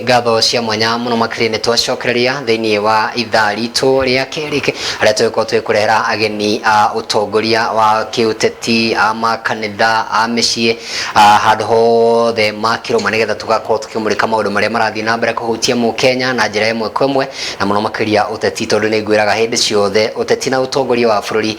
gatho cia mwanya muno makirine twacokereria thiini wa ithaa ritu ria kerike aria twiko twikurehera ageni a utongoria wa kiuteti ama kanitha a micii handu hothe makiruma nigetha tugakorwo tukimurika maundu maria marathii na mbere kuhutia mu Kenya na njira imwe kwa imwe na muno makiria uteti tondu ni ngwiraga hindi ciothe uteti na utongoria wa bururi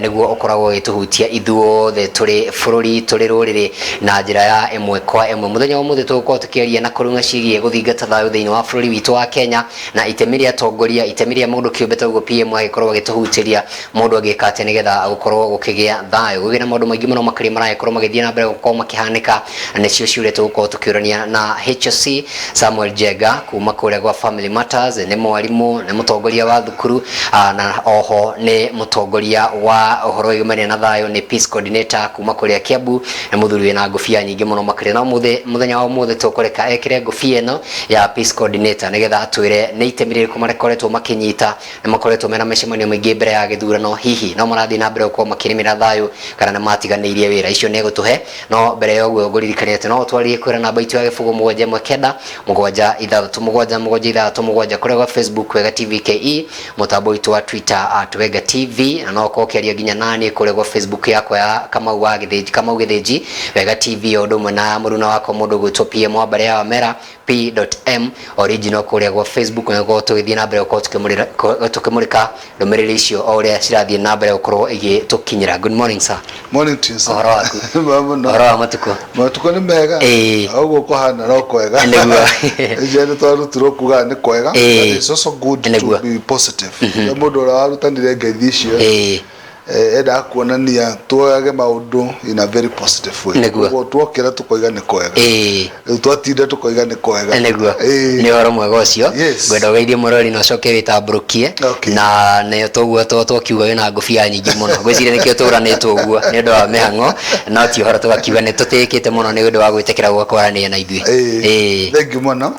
niguo ukoragwo gituhutia ithuothe turi bururi turi ruriri na njira ya imwe kwa imwe. Muthenya wa muthi tugukorwo tukiaria na kurunga cigie guthingata thayu thiini wa bururi witu wa Kenya na itemi ria atongoria, itemi ria mundu kiumbe ta uguo PM agikorwo agituhutiria mundu agikate nigetha gukorwo gukigia thayu gugira maundu maingi muno makiria maragikorwo magithie na mbere gukorwo makihanika nicio ciure tugukorwo tukiurania na HC Samuel Jega kuma kuria gwa Family Matters ni mwarimu ni mutongoria wa thukuru na oho ni mutongoria wa uhoro yumania na thayu ni Peace Coordinator kuma kuria Kiambu ni muthuri wina ngufia nyingi muno makiria na muthenya wa muthi tukureka ekire ngufia eno ya Peace Coordinator nigetha atwire ni itemi ririku marekoretwo makinyita ni makoretwo mena micemanio maingi mbere ya githurano hihi no marathi na mbere gukorwo makirimira thayu kana ni matiganirie wira icio ni gutuhe no mbere ya uguo nguririkania ati no twaririe kwira namba itu ya gibugu 719 737 kuria gwa Facebook Wega TV KE mutambo itu wa Twitter @Wega TV na no kokeria ginya nani kuria gwa Facebook yako ya Kamau Githiji Wega TV odumwe na muruna wako mundu gwitwo PM wa bare ya Mera p.m original kuria gwa Facebook na go tugithie na mbere ukorwo tukimurika ndumiriri icio o uria cirathie na mbere ukorwo igitukinyira. Good morning sir. Morning to you sir. Ohoro waku? Ohoro wa matuko ni mega oguo kuhana no kwega niguo ejene twarutirwo kuga ni kwega it's also good to be positive mundu ura warutanire ngeithi icio eda kuonania tuoyage maundu in a very positive way niguo twokira tukoiga ni kwega twatinda tukoiga ni kwega niguo ni horo mwega ucio gwenda geithie murori no coke witamburukie na ne toguo twakiuga wina ngufia nyingi muno gwiciria nikio turanitwo uguo ni ndu wa mihango no ti horo tugakiuga ni tutikite muno ni ndu wa gwitekera gwakorania na ithui thank you muno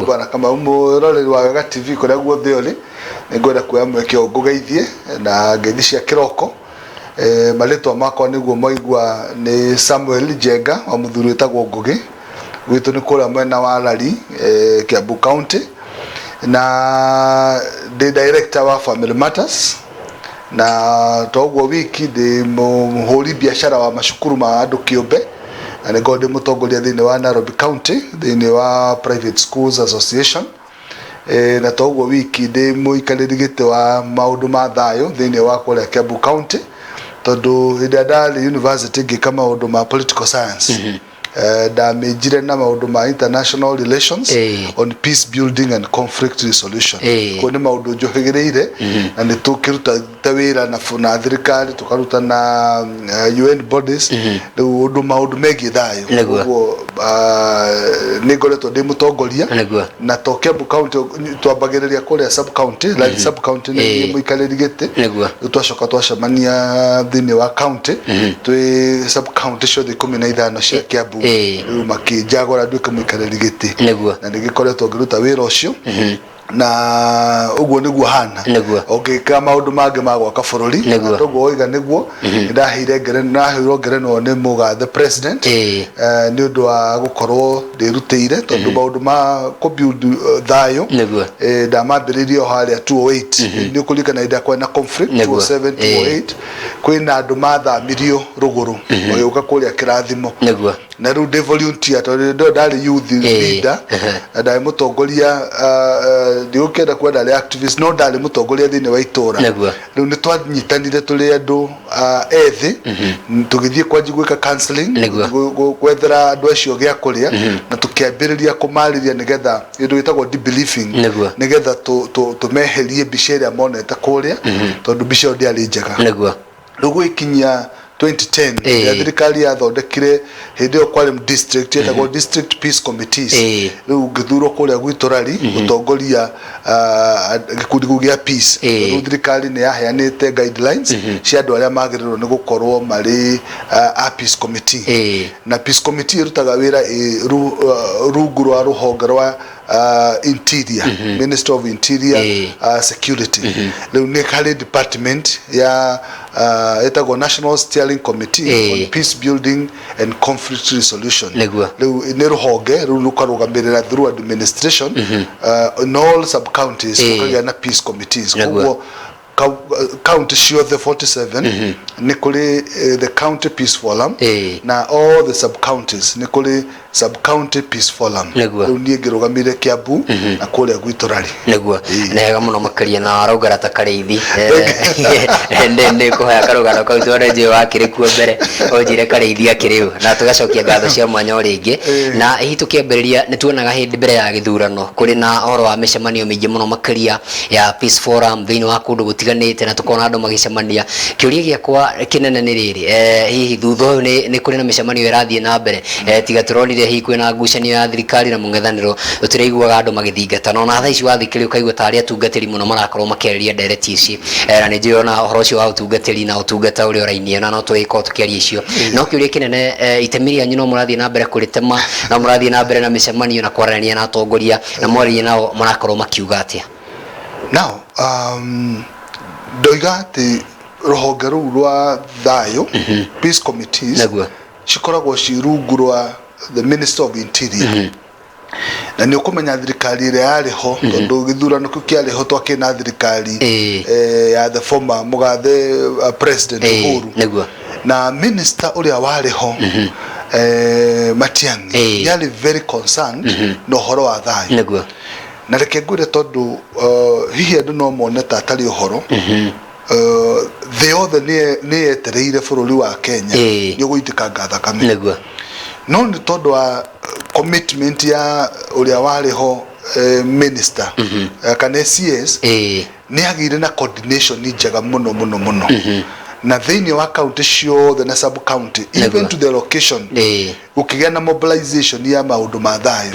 bwana kama umurori wa Wega TV kuria guothe uri ngwenda kuoya mweke ngugeithie na ngeithi cia kiroko maletwa makwa niguo moigwa ni Samuel Jega wa muthuri wetagwo Ngugi gwitu ni kuria mwena wa Rari Kiambu County na the director wa Family Matters na toguo wiki de muhuri biashara wa mashukuru ma andu kiumbe na ngode mutongoria thiini wa Nairobi County thiini wa Private Schools Association na toguo wiki de muikariri wa maundu ma thayu thiini wa kuria Kiambu County tondu idadali university ngikama maundu ma political science da mejire na maundu ma international relations on peace building and conflict resolution ko ni maundu njohegereire na ni tukiruta tawira na thirikari tukaruta na UN bodies ndu maundu megi thayu uguo ni ngoretwo ndi mutongoria na to Kiambu County twambagiriria kuria sub county like sub county ni muikariri gite twacoka twacemania thiini wa county twi sub county ciothe 15 cia Kiambu makijagora nduike muikariri gite na nigikoretwo ngiruta wira ucio na uguo niguo hana ogika maundu mangi ma gwaka bururi toguo oiga niguo ndahire ngerenwo ni mugathe president ni undu wa gukorwo ndirutire tondu maundu ma kubuild thayu ndamambiririo haria 208 ni kulika na ida kwena conflict 207 kwina andu mathamirio ruguru oyoka kuria kirathimo na ru de volunteer tondu ndari youth leader ndai mutongoria ndiukenda kwenda ali activist no ndari mutongoria thiini wa itura riu ni twanyitanire tuli andu ethi tugithie kwa gwika counseling gwethera andu acio gia kuria na tukiambiriria kumariria nigetha indu itagwo debriefing nigetha tumeherie biceria monete kuria tondu bicio ndiari njega riu ikinya 2010 ya thirikari yathondekire hindi yo kwale district yetagwo district peace committees riu ngithurwo kuria gwitorari gutongoria gikundi gia peace riu thirikari ni yaheanite guidelines cia andu aria magirirwo ni gukorwo mari a peace committee na peace committee irutaga wira rungu rwa ruhonge rwa interior Minister of Interior Security riu ni kali department ya etago National Steering Committee on Peace Building and Conflict Resolution riu ni ruhonge riu rukarugamirira through administration in all sub counties kukagia na peace committees kuguo county ciothe 47 ni kuri the county peace forum na all the sub counties ni kuri sub county peace forum riu nie ngirugamire Kiambu na kuria gwitorari niguo nega muno makaria na arauga ta karithi ndende kuhoya karugano kau twareje wakire kuo mbere onjire karithi akiriu na tugacokia ngatho cia mwanya ringi na hihi tukiambiriria ni tuonaga hindi mbere ya githurano kuri na oro wa micemanio mingi muno makaria ya peace forum thiini wa kundu gutiganite na tukona andu magicemania kiuria giakwa kinene ni riri hihi thutha ni kuri na micemanio irathie na mbere tiga turonire hihi kwina ngucanio ya thirikari na mungethaniro turaiguaga andu magithingata no na thaa ici wathikiri ukaigua tari atungatiri muno marakorwo makiariria ndereti ici na ni ndiona uhoro ucio wa utungatiri na utungata uri orainie na no tuiko tukiaria icio no kiuria kinene itemi rĩanyu no mũrathie na mbere kuritema no mũrathie na mbere na micemanio na kwarania na atongoria na mwaririe nao marakorwo makiuga atia now ndoiga ati ruhonge ruu rwa thayo peace committees cikoragwo cirungu rwa the Minister of Interior na ni ukumenya thirikari ire yariho tondu githurano kiariho twakina thirikari ya the former mugathe president Uhuru na minister uria wariho Matiang'i yali very concerned no horo wa thayo na reke ngwire tondu hihi andu no mone ta atari uhoro the other ni etereire bururi wa Kenya ni guitikanga thakame no ni tondu wa commitment ya uria wariho minister kana CS ni agire na coordination ni njega muno na thiini wa county ciothe na sub county even to the location ukigia na mobilization ya maundu ma thayo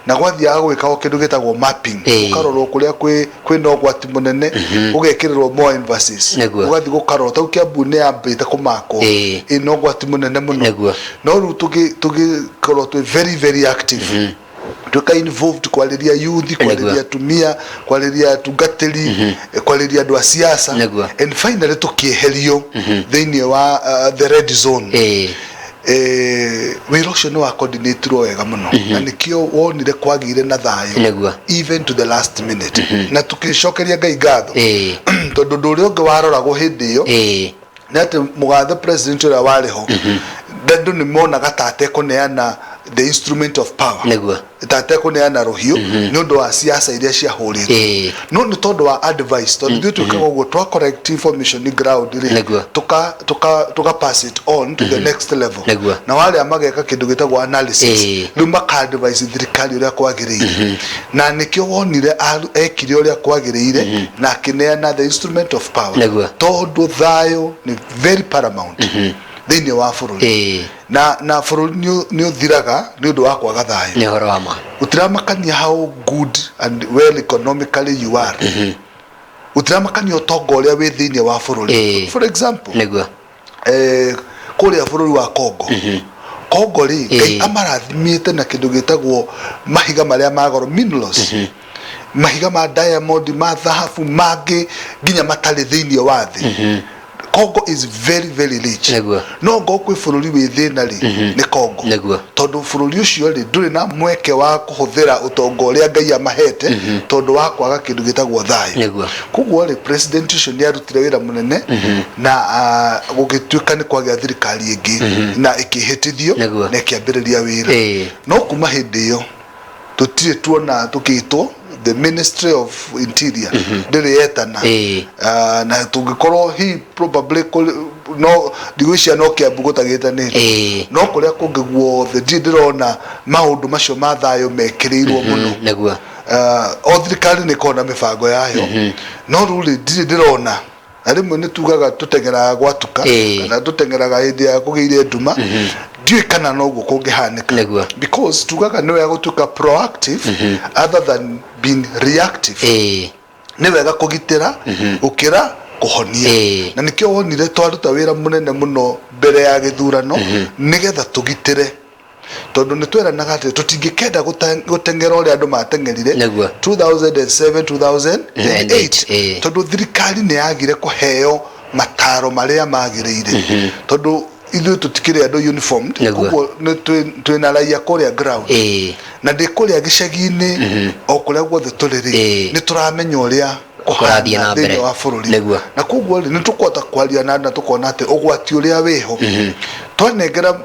na gwathia gwika kindu gitagwo mapping ukarorwo kuria kwina ugwati munene ugekirerwo more emphasis ugathi gukarorwo ta Kiambu ni ambite kumako ino ugwati munene muno no ru tugikorwo twi very active tuka involved kwaliria youth kwaliria tumia kwaliria tungateri kwaliria andu a siasa and finally tukieherio thiini wa the red zone wira ucio ni wa coordinate wega muno na nikio wonire kwagire na thayo even to the last minute na tukicokeria Ngai ngatho tondu nduri ungi waroragwo hindi iyo na ati mugathe president ura wariho ndandu ni monaga tate kuneana the instrument of power tate kuneana rohio ni undu wa siasa iria cia hurite no ni tondu wa advice tondu tukaga go to correct information ni ground ri tuka pass it on to the next level na wale amageka kindu gitagwo analysis lumba ka advice thirikari uria kwagiriire na nikio wonire ekire uria kwagiriire na kineana the instrument of power tondu thayo ni very paramount thiini wa bururi na bururi ni uthiraga ni undu wa kwaga thayo ni horo wa ma utiramakania how good and well economically you are utiramakania utonga uria wi thiini wa bururi for example kuria bururi wa Kongo ri Ngai amarathimite na kindu gitagwo mahiga maria magoro minerals mahiga ma diamond ma thahabu magi nginya matari thiini wa thi Congo is very rich no ngo kwi bururi wi thina ri ni Congo tondu bururi ucio ri nduri na mweke wa kuhuthira utonga uria Ngai amahete tondu wa kwaga kindu gitagwo thayo kuguo ri president ucio ni arutire wira munene na gugituika ni kwagia thirikari ingi na ikihitithio na ikiambiriria wira no kuma hindi iyo tutire tuona tukitwo the Ministry of Interior ndiri yetana na tungikorwo he probably no digwisha no Kiambu gutagitanire no kuria kungiguo the ndirona maundu macio ma thayo mekirirwo muno o thirikari ni kona mibango yayo no ruli ndirona arimwe ni tugaga tutengeraga gwatuka kana tutengeraga hindi ya kugiire nduma ndiye kana no guko kungihanika because tugaga ni wega gutuka proactive other than being reactive ni wega kugitira ukira kuhonia na nikio wonire twaruta wira munene muno mbere ya githurano nigetha tugitire tondu ni tweranaga ati tutingikenda gutengera uria andu matengerire 2007 2008 tondu thirikari ni yagire kuheo mataro maria magiriire tondu ithu tutikire andu uniformed kuguo ni twina raia kuria ground na ndi kuria gicagi-ini o kuria guothe turiri ni turamenya uria kurathia na mbere wa bururi na kuguo ni tukwota kwaria na tukona ati ugwati uria wiho twanengera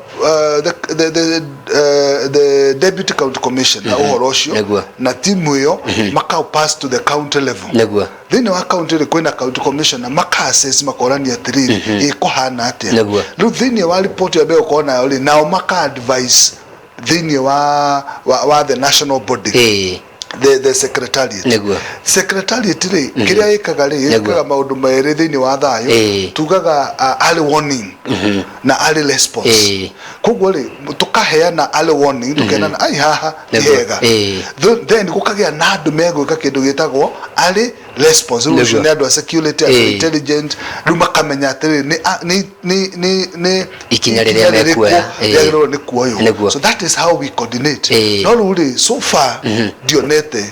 the deputy county commission na uhoro ucio na timu iyo maka pass to the county level thini wa county ri kwina county commission na maka assess makorani atiriri ikuhana atia riu thini wa report ya beo kona uri nao maka advise thini wa the national body the secretariat ri kiria ikaga ri ikaga maundu mairi thini wa thayo tugaga early warning na early response kuguo ri tukaheana early warning tukena ai haha hega then gukagia na andu megwika kindu gitagwo early response ucio ni andu security and intelligence ru makamenya atiri ni ikinya riria mekuoya ni kuoyo so that is how we coordinate no ri so far dionete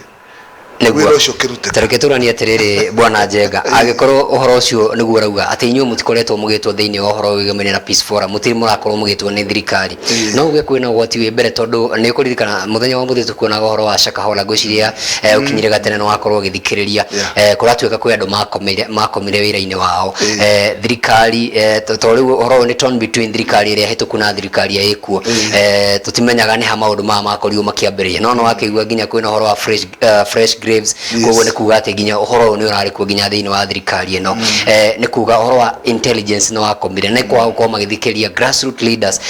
wira ucio kirute tareke turani atiriri bwana Njenga agikorwo uhoro ucio niguo rauga ati inyu mutikoretwo mugitwo thiini wa uhoro wigamene na peace forum mutiri murakorwo mugitwo ni thirikari no uge kwina ugwati wi mbere tondu ni kuririkana muthenya wa muthi tukuona uhoro wa Shakahola ngwiciria ukinyire gatene no wakorwo ugithikiriria kuratuika kwi andu makomire wira-ini wao thirikari to riu uhoro ni torn between thirikari iria hituku na thirikari ya ikuo tutimenyaga ni ha maundu makorio makiambiria no wakigua ginya kwina uhoro wa fresh koguo ni kuga ati ginya uhoro ni urari ku ginya thiini wa thirikari ino ni kuga uhoro wa intelligence no wakomire ni kwa uko magithikiriria grassroots leaders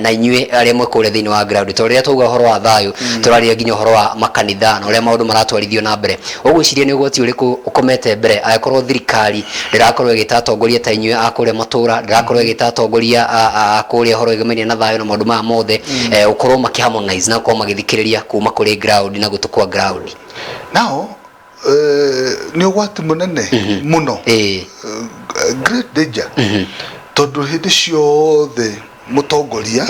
na inyue aria mwe kure thiini wa ground to ria tuga uhoro wa thayu turaria ginya uhoro wa makanitha no ria maundu maratwarithio na mbere ugwiciria ni ugoti uriku ukomete mbere akorwo thirikari ndirakorwo igitatongoria ta inyue akuria matura ndirakorwo igitatongoria akuria uhoro igamania na thayu na maundu ma mothe ukorwo makiharmonize na ukorwo magithikiriria kuma kuri ground na gutukwa ground now ni ugwati munene muno great danger tondu hindi ciothe mutongoria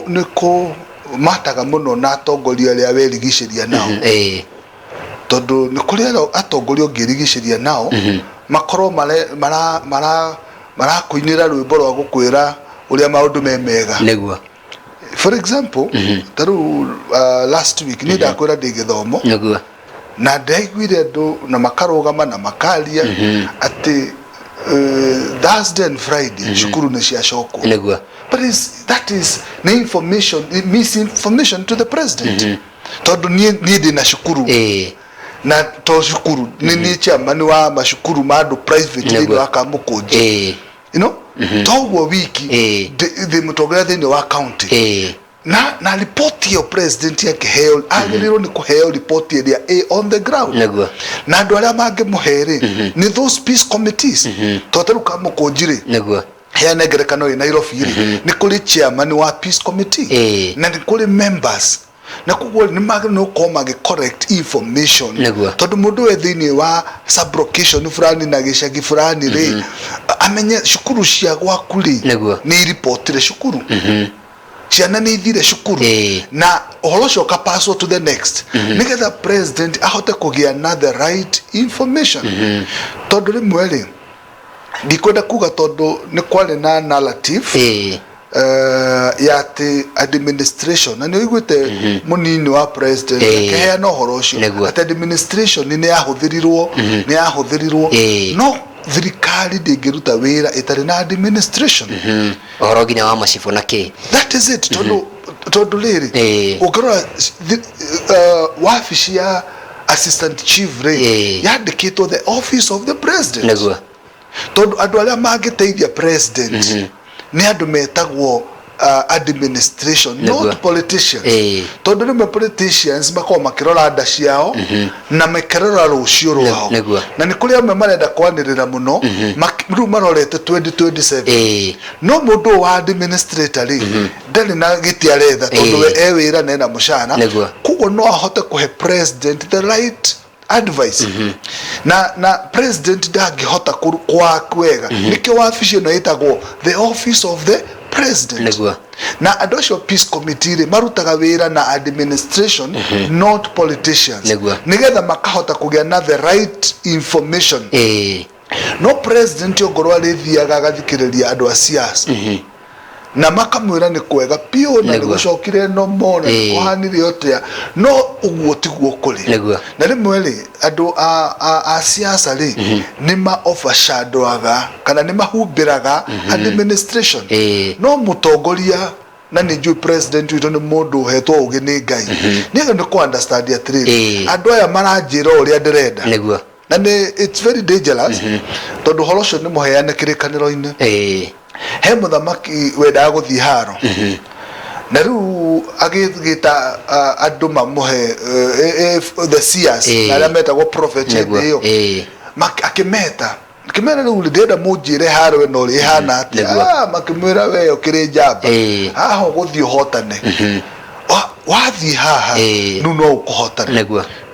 niko mataga muno na atongoria aria werigiciria nao tondu ni kuria atongoria ungirigiciria nao makorwo marakuinira rwimbo rwa gukwira uria maundu memega niguo. For example, taru last week ni ndakwira ndi githomo na ndaiguire andu na makarugama na makaria ati Thursday and Friday shukuru ni ciacokwo but that is misinformation to the president tondu ni ndi na shukuru na to shukuru ni chairman wa mashukuru ma andu private ni wakamukunji you know togo wiki the mutongoria thini wa county na report your president yake heo agiriro ni kuheo report ya on the ground na andu aria mange muhere ni those peace committees totaruka mukunjire hea negerekano ina Nairobi ni kuri chairman wa peace committee na ni kuri members na kuguo ni magire no koma ge correct information tondu mundu we thini wa sublocation fulani na gicagi fulani ri amenye shukuru cia gwaku ri ni report re shukuru ciana ni ithire shukuru na ohoro cio ka pass to the next nigetha president ahote kugia na the right information tondu rimwe ri ndikwenda kuga tondu ni kwari na narrative ya the administration na niwigwite munini wa president kehe no horo cio at administration ni yahuthirirwo no thirikari ndingiruta wira itari na administration ohoro ginya wa macibu na ki that is it tondu riri ukirora wafici ya assistant chief ri yandikitwo the office of the president tondu andu aria mangiteithia president ni andu metagwo administration not politicians tondu ni politicians makao makirora nda ciao na mekerora rucio rwao na ni kuri amwe marenda kwanirira muno ru marorete 2027 no mundu wa administrator ri ndari na giti aretha tondu we ewira na mushara kugo no ahote kuhe president the right advice na president ndangihota kwa kwega nikyo wafici no itagwo the office of the president na andu acio peace committee ri marutaga wira na administration not politicians nigetha makahota kugia na the right information no president ogorwa rithiaga gathikiriria andu a siasa na makamwira ni kwega pio na gucokire no mona kuhanire yote no uguo tiguo kuri na rimwe ri andu a siasa ri ni ma overshadowga kana ni mahumbiraga administration no mutongoria na ni ju president witu ni mundu hetwo ugi ni ngai ni ku understand atiri andu aya maranjira uria ndirenda na ni it's very dangerous tondu horocio ni muheane kirikaniro-ini he muthamaki wendaga guthii haro na riu agigita andu mamuhe the seers na aria metagwo prophet iyo akimeta riu ndenda munjire haro we no ri hana ati makimwira we ukiri njamba haha guthii hotane wathii haha nu no ukuhotana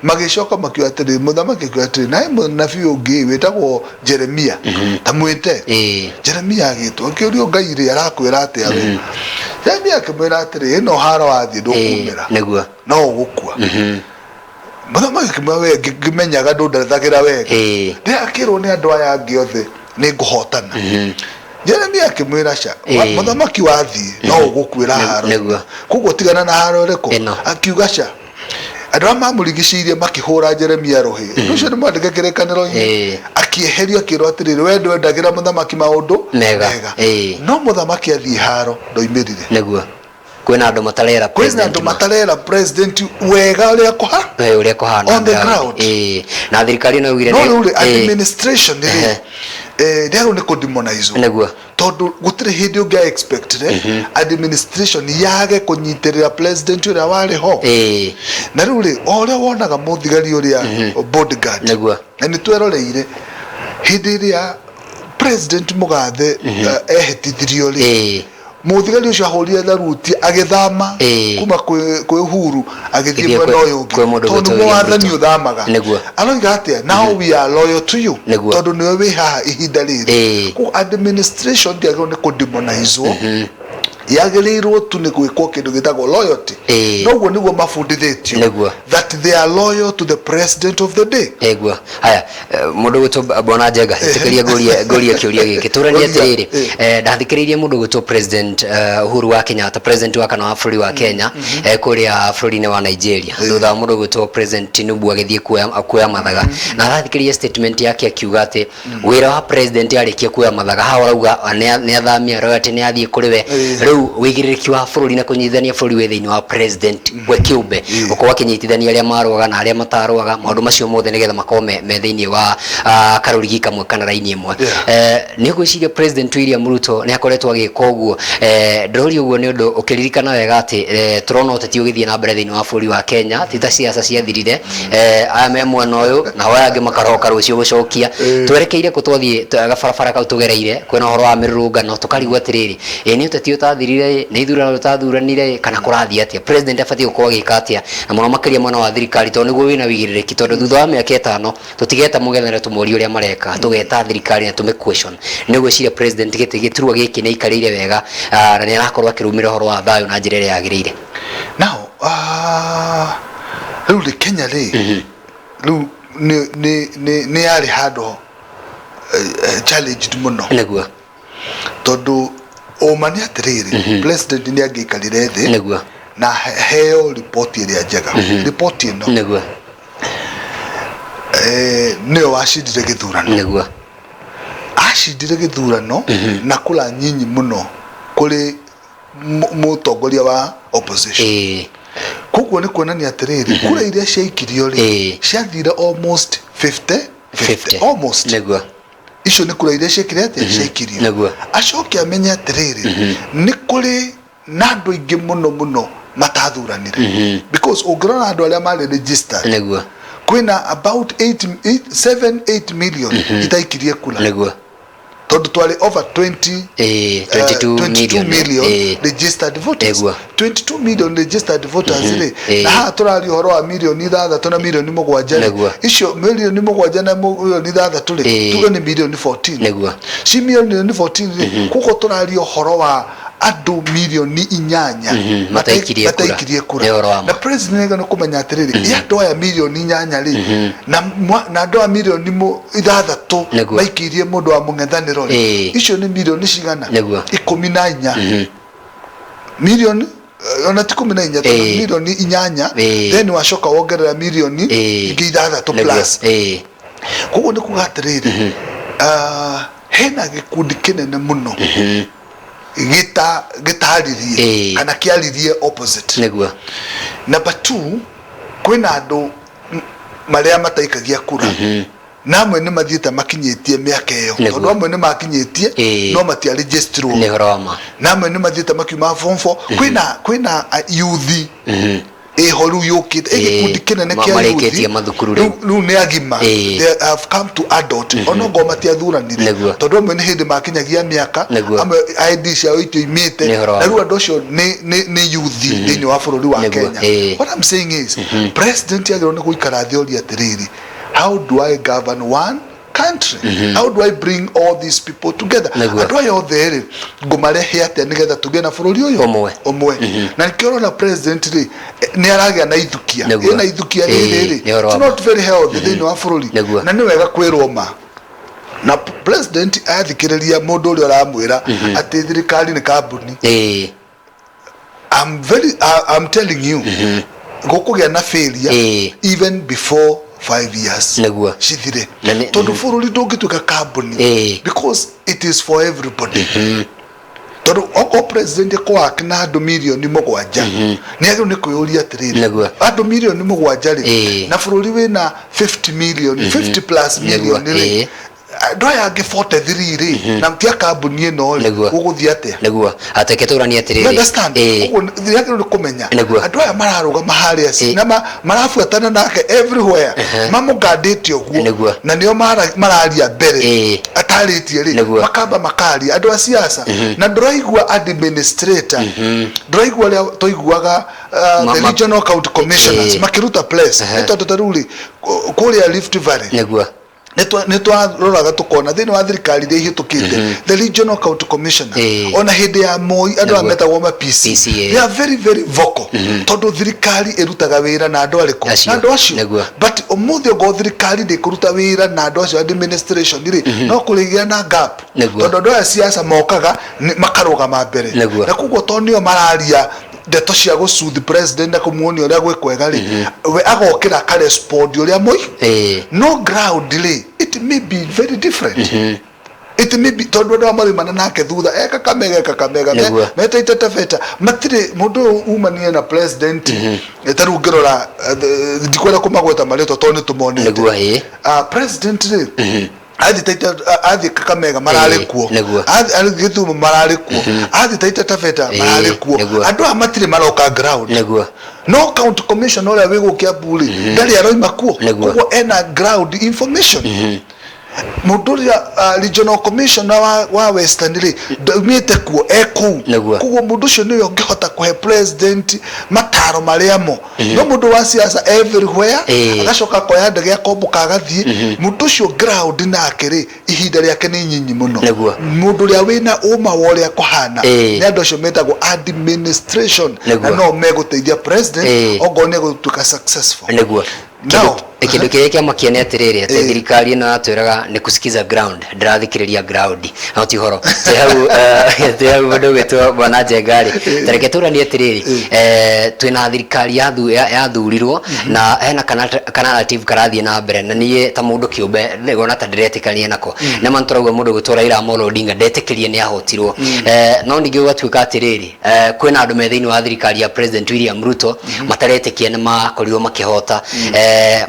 magicoka makiuga atiri muthamaki akiuga atiri na munabii ungi witagwo Jeremia tamwite Jeremia agitwo akiurio ngai ri arakwira ati awe Jeremia akimwira atiri ino haro wathii ndukumira no ugukua muthamaki akimwira we ngimenyaga ndundathagira wega ndiakirwo ni andu aya angi othe ni nguhotana Jeremia akimwira cha muthamaki wathii no ugukwira haro kuguo tigana na haro riko akiuga cha andå mamurigicirie makihura Jeremia rohi ucio ni mwandike kirikaniro-ini akieherio akirwo atiriri we ndwendagira muthamaki maundu mega no muthamaki athii haro ndoimirire niguo kwina andu matarera president wega uria kuhana on the ground na thirikari no yugire no administration ndero ni kudemonize niguo tondu gutire hindi ungia expected administration yage kunyitirira president uria wari ho na riu ri oria wonaga muthigari uria bodyguard niguo na ni tweroreire hindi iria president mugathe ehitithirio ri muthigari ucio ahurire tharuti agithama kuma kwi Uhuru agithie mwena uyu tondu mwathani uthamaga aloiga atia now we are loyal to you tondu niwe wi haha ihinda riri ku administration ndiagirwo ni kudemonize yagirirwo tu ni gwikwo kindu gitagwo loyalty noguo niguo mabundithitio that they are loyal to the president of the day haya mundu gutwo bona njega itikiria goria kiuria giki turania atiriri ndathikiririe mundu gutwo president Uhuru wa Kenyatta president wa kana wa bũrũri wa Kenya kuria bũrũri-inĩ wa Nigeria thutha mundu gutwo president Tinubu agithie kuoya mathaga na arathikiririe statement yake akiuga ati wira wa president arikia kuoya mathaga ha arauga ni athamia royalty ni athie kuri we riu wigiriki wa bũrũri na kunyithania bũrũri we thiini wa president we kiumbe uko akinyitithania aria marwaga na aria matarwaga maundu macio mothe nigetha makome me thiini wa karurigi kamwe kana raini imwe ni gwiciria president William Ruto ni akoretwo agika uguo ndori uguo ni undu ukiririkana wega ati turona uteti ugithie na mbere thiini wa bũrũri wa Kenya tita siasa ciathirire aya me mwena uyu na waya angi makaroka rucio gucokia twerekeire kutwathie gabarabara kau tugereire kwena horo wa mirurungano tukarigwo atiriri ni uteti utathirire ni ithurano utathuranire kana kurathie atia president abatie gukorwo agika atia na muno makiria mwana wa thirikari tondu niguo wina wigiririki tondu thutha wa miaka 5 tutigeta mugethere tumuri uria mareka tugeta thirikari na tume question niguo ciria president giturwa giki ni ikarire wega na ni arakorwo akirumira horo wa thayo na njira iria yagirire now riu ri Kenya ri riu ni ari hado challenged muno niguo tondu omani atiriri president ni agikarire thi niguo na heo report iria njega report ino niguo ni washindire githurano niguo ashindire githurano na kula nyinyi muno kuri mutongoria wa opposition kuguo ni kuonania atiriri kura iria ciaikirio ri ciathire almost 50 almost niguo icio ni kura iria ciekire ati ciaikirio acoke amenya atiriri ni kuri na andu ingi muno matathuranire because ungirona andu aria mari registered niguo kwina about 7-8 million itaikirie kula niguo tondu twali over 22 million registered voters 22 million registered voters na ha turari horo wa milioni 6 na milioni 7 icio milioni 7 na milioni 6 tuge ni milioni 14 si milioni 14 kuko turari horo wa andu milioni 8 mataikirie kura na president ngano kumenya atiriri andu aya milioni 8 ri na andu a milioni 6 maikirie mundu wa mung'ethaniro ri icio ni milioni cigana 14 milioni ona ti 14 to milioni 8 then washoka wongerera milioni 6 plus kuko ni kugatiriri hena gikundi kinene muno gitaririe kana kiaririe opposite negua number 2 kwina andu maria mataikagia kura namwe ni mathiete makinyitie miaka iyo tondu amwe ni makinyitie no matia registrwo ni horoma namwe ni mathiete makiuma form 4 kwina youth horu yokite gikundi kinene kia youth nu ne agima they have come to adult ono ngoma tia thuranire tondu amwe ni hindi makinyagia miaka amwe ID cia itio imite na ru andu cio ni youth thini wa bururi wa Kenya. What I'm saying is president yagiro ni guikara theory atiriri, how do I govern one country? How do I bring all these people together? How do I all there ngumarehe atia nigetha tuge na bururi uyu omwe na nikiro na president ri ni aragia na ithukia ina ithukia riri it's not very healthy thini wa bururi na ni wega kwirwo ma na president athikiriria mundu uri aramwira ati thirikari ni kambuni I'm telling you gukugia na failure even before 5 years negua cithire tondu bururi ndungituka kambuni because it is for everybody tondu oko president ko akina andu milioni 7 ni agiro ni kuyuria atiriri andu milioni 7 ri na bururi wina 50 million 50 plus million ri ndoya ange 43 ri na mtia kambuni ino ri guguthia atia negua ateketurani atiriri understand agiro ni kumenya andu aya mararuga mahari aci na marafuatana nake everywhere mamugandite uguo na nio mararia mbere ataritie ri makamba makari andu a siasa na ndiraigua administrator ndiraigua ria toiguaga the regional county commissioners makiruta place tondu taruri kuria Rift Valley negua netwa roraga tukona thini wa thirikari ri hitukite the regional county commissioner ona hindi ya Moi andu ametagwo ma PC they are very very vocal tondu thirikari irutaga wira na andu ariko na andu acio but umuthi go thirikari de kuruta wira na andu acio administration ri no kurigia na gap tondu andu a siasa mokaga makaruga mbere na kugo tonio mararia ndeto cia gucuthi president na kumuonia uria gwekwega ri we agokira ka respond uria Moi no ground ri it may be very different it may be tondu ndo amari manana nake thutha kakamega meta itatafeta matire mundu umanie na president etarungirora ndikwenda kumagweta mareto toni tumone president ri athi kakamega mararikuo athi githumo mararikuo athi tafeta mararikuo andu amatire maroka ground no county commission ora wigukia buli ndari aroima kuo kuo ena ground information muduria regional commissioner wa Western ri mite kuo eku kuo mundu cio niyo ngihota kuhe president mataro mariamo no mundu wa siasa everywhere agacoka koya ndege akomboka agathie mundu cio ground nake ri ihinda riake ni nyinyi muno mundu ria wina uma woria kuhana ni andu cio metagwo administration na no meguteithia president ogone gutuka successful no ikindu kiria makiene atiriri ati thirikari ino atwiraga ni kusikiza ground ndirathikiriria ground no ti horo te mundu wetwa bwana Jengari tareketura ni atiriri twina thirikari yathurirwo na hena kana narrative karathie na mbere na nie ta mundu kiumbe ngona ta ndiretikania nako na mantoragwo mundu gutwara ira Amolo Odinga ndetikirie ni ahotirwo no ningi gwatuika atiriri kwina andu me thiini wa thirikari ya President William Ruto mataretikia ni makorirwo makihota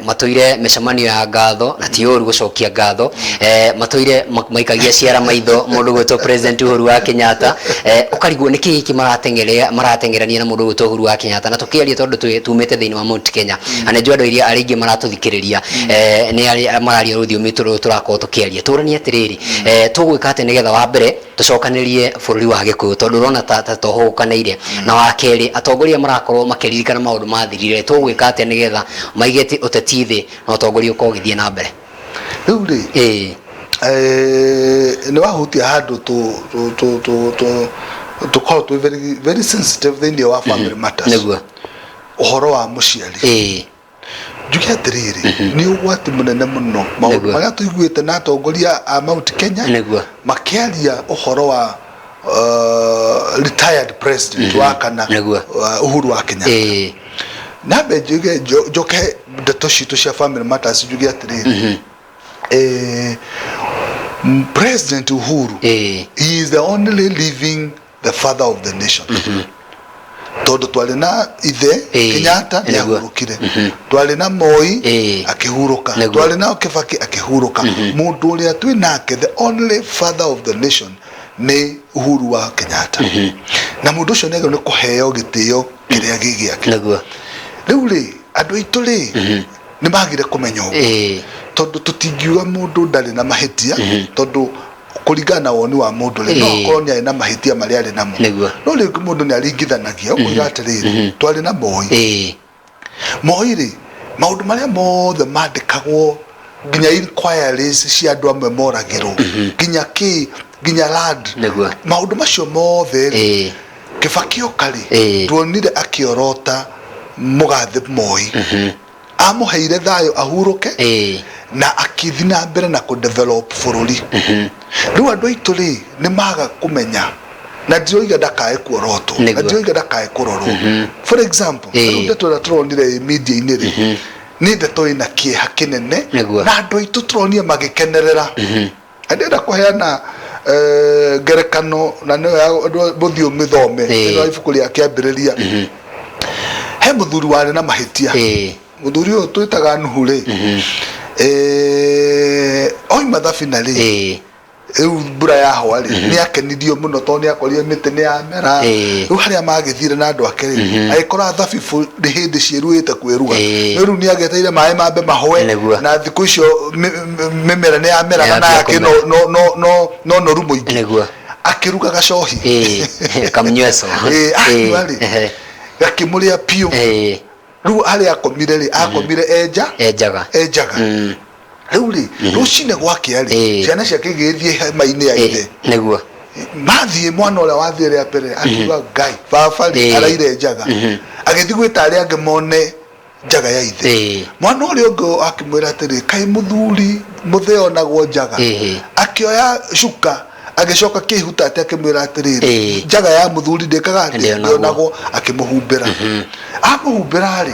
matoire mecamanio ya ngatho na ti uru gucokia ngatho matoire maikagia ciara maitho mundu gwetwo President Uhuru wa Kenyatta ukarigwo niki hiki maratengerania na mundu gwetwo Uhuru wa Kenyatta na tukiaria tondu tumete thiini wa Mount Kenya anejwa andu iria aringi maratuthikiriria ni mararia ruthiumi turakorwo tukiaria turania atiriri tugwika ati nigetha wa mbere tucokanirie bururi wa Gikuyu tondu rona ta tohokanire na wa keri atongoria marakorwo makiririkana maundu mathirire tugwika ati nigetha maigeti uteti thi na utongoria ukogithie na mbere riu ri ni wahutia handu tukorwo twi very sensitive thĩinĩ wa family matters nĩguo ũhoro wa mũciari njuge atiriri nĩ ũgwati mũnene mũno maũndũ marĩa tũiguĩte na atongoria a Mount Kenya makĩaria ũhoro wa retired president wa kana Uhuru wa Kenyatta na benjuge njoke ndeto citũ cia family matters njuge atiriri President Uhuru he is the only living the father of the nation todo twali na ithe Kenyatta ni ahurukire twali na Moi akihuruka twali na Kibaki akihuruka mundu uria twi nake the only father of the nation ni Uhuru wa Kenyatta na mundu ucio nege ni kuheo gitio kiria gigiake riu ri andu aitu ri ni magire kumenya tondu tutingiuga mundu ndari na mahitia tondu kuringana woni wa mundu ri no konya na mahitia mari ari namo no ri mundu ni aringithanagia ukoiga atiriri twari na Moi ri maundu maria mothe mandikagwo nginya inquiries cia andu amwe moragirwo nginya land maundu macio mothe Kibaki okari tuonire akiorota mugathe Moi amuheire thayo ahuruke na akithina mbere na ku develop bururi riu andu aitu ri ni maga kumenya na ndioiga ndakae kuoroto na ndioiga ndakae kurorwo for example ndeto turonire media ini ri ni ndeto ina kieha kinene na andu aitu turonie magikenerera andenda kuheana ngerekano na no buthio mithome ino ibuku ria kiambiriria he muthuri wari na mahitia muthuri uyu twitaga Nuhure oima thafinari mbura ya hwari ni akenidio muno to ni akorire miti ni amera riu haria magithire na andu ake agikora thabibu ni hindi cieruite kwiruga riu ni ageteire mai mambe mahwe na thiku icio mimera ni amera na yake no noru muingi akiruga gacohi kamnyweso gakimuria piu riu ari akomire ejaga riu ri rucine gwake ari ciana ciake githie maini ya ithe niguo mathie mwana ule wathire ya pere akiuga ngai baba ri araire njaga agithi gwita ari ange mone njaga ya ithe mwana ule ungo akimwira atiri kai muthuri mutheo nagwo njaga akioya shuka agicoka kihuta ati akimwira atiriri njaga ya muthuri ndekaga ndio nago akimuhumbira amuhumbira ri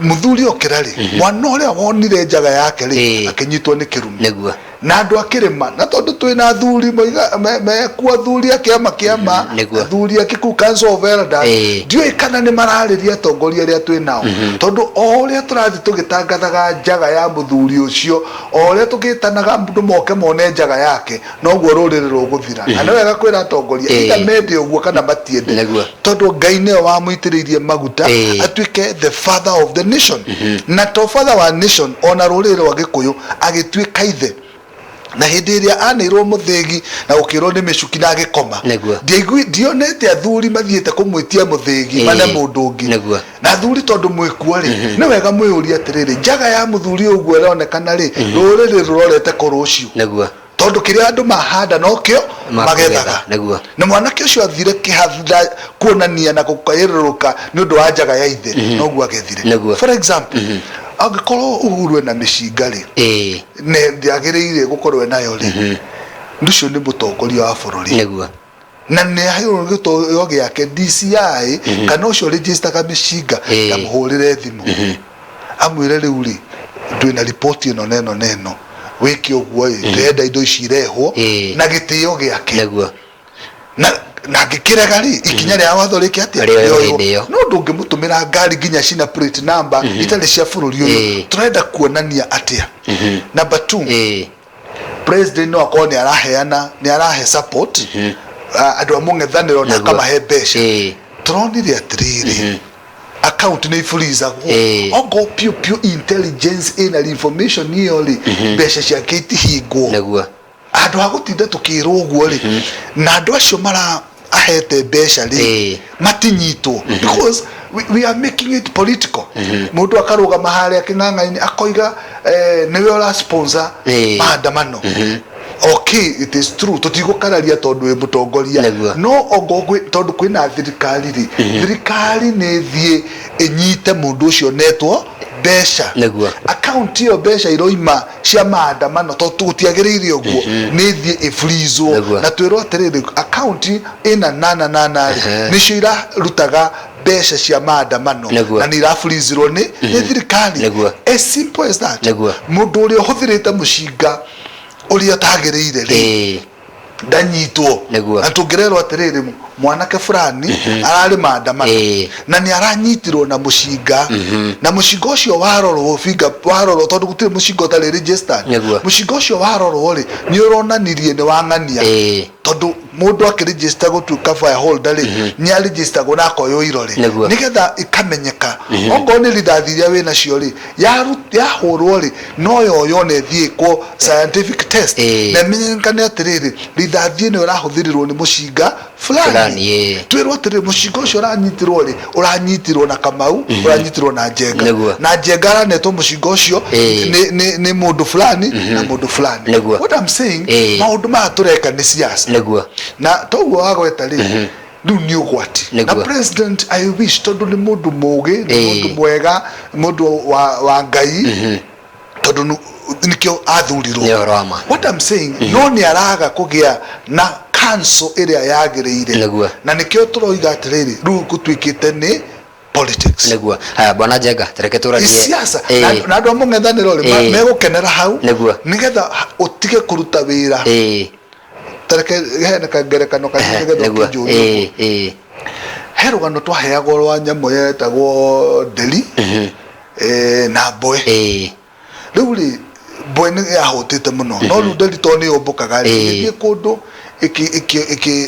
muthuri okirari mwana uria wonire njaga yake ri akinyitwo ni kirumi na andu akirima na tondu twina thuri mekua thuri akiama thuri akiku Council of Elders ndio kana ni marariria tongoria ria twinao tondu o uria turathi tugitangathaga njaga ya muthuri ucio o uria tugitanaga mundu moke mone njaga yake noguo ruriri ruguthira na wega kwira tongoria ida mende uguo kana matiende tondu Ngai ne wa muitiririe maguta atuike the father of the nation na to father wa nation ona ruriri rwa Gikuyu agituika ithe na hindi iria anirwo muthegi na ukirwo ni micuki na gikoma ndionete athuri mathiete kumwitia muthegi mane mundu ungi na athuri tondu mwikuo ri ni wega mwiyuria atiriri njaga ya muthuri uguo ronekana ri ruriri rurorete kurucio tondu kiria andu mahanda nokio magethaga na mwanake ucio athire kihatha kuonania na gukairuruka ni undu wa njaga ya ithe noguo agethire for example agikorwo Uhuru na micingari ne ndiagiriire gukorwo nayo ri nducio ni mutongoria wa bururi na ne hayo gito giake DCI kana ucio register ka micinga ya muhurire thimu amwire riu ri ndwina report ino neno wiki uguo renda indo icirehwo na gitio giake na ngikirega ri ikinya ria watho riki atia no ndungimutumira ngari nginya cina plate number itari cia bururi uyu turenda kuonania atia number 2 president no akoni ni arahe support andu amung'ethaniro na kamahe mbeca turonire atiriri account ni freeze ogo pure intelligence in information niyo ri mbeca cia kitihingwo andu agutinda tukirwo uguo ri na andu acio mara ahete mbeca ri matinyitwo because we are making it political mundu akaruga mahali aking'ang'aini akoiga niwe ora sponsor maandamano okay, it is true tutigukararia tondu we mutongoria no ogogwe tondu kwina thirikari ri thirikari ne thie enyite mundu ucio netwo besha account yo besha iroima cia maandamano to tutiagiriire uguo ni thie ifrizo na twiro atiriri account ina nana nicio ira rutaga besha cia maandamano na ni rafrizirwo ni thirikari as simple as that mundu uri uhuthirite mushinga uri atagiriire ri ndanyitwo antugirerwo atiriri mwanake fulani arari maandamano na ni aranyitirwo na mushinga na mushinga ucio warorwo finger warorwo tondu gutire mushinga utari registered mushinga ucio warorwo ri ni uronanirie ni wangania tondu mundu akiregister gutuka fire holder ri ni register go nako yo irore nigetha ikamenyeka ongo ni rithathiria wina cio ri ya hurwo ri no yo yone thie ko scientific test na menyekane atiriri rithathie ni urahuthirirwo ni mushinga fulani twirwo atiri mushinga ucio uranyitirwo na Kamau uranyitirwo na Njenga aranetwo mushinga ucio ni mundu fulani na mundu fulani what I'm saying maundu ma tureka ni siasa na toguo wagweta ri riu ni ugwati na president I wish tondu ni mundu mugi ni mundu mwega mundu wa Ngai tondu nikio athurirwo what I'm saying no ni araga kugia na council area yagiriire na nikio turoiga atiriri riu gutwikite ni politics haya bwana Njenga tereke turarie siasa na andu amung'ethaniro ri megukenera hau nigetha utige kuruta wira tereke hena kangerekano kangegetho kinjuru herugano twaheagwo rwa nyamo yetagwo Nderi na Boy riu ri Boy ni yahotete muno no riu Nderi to ni yombokaga ri kundu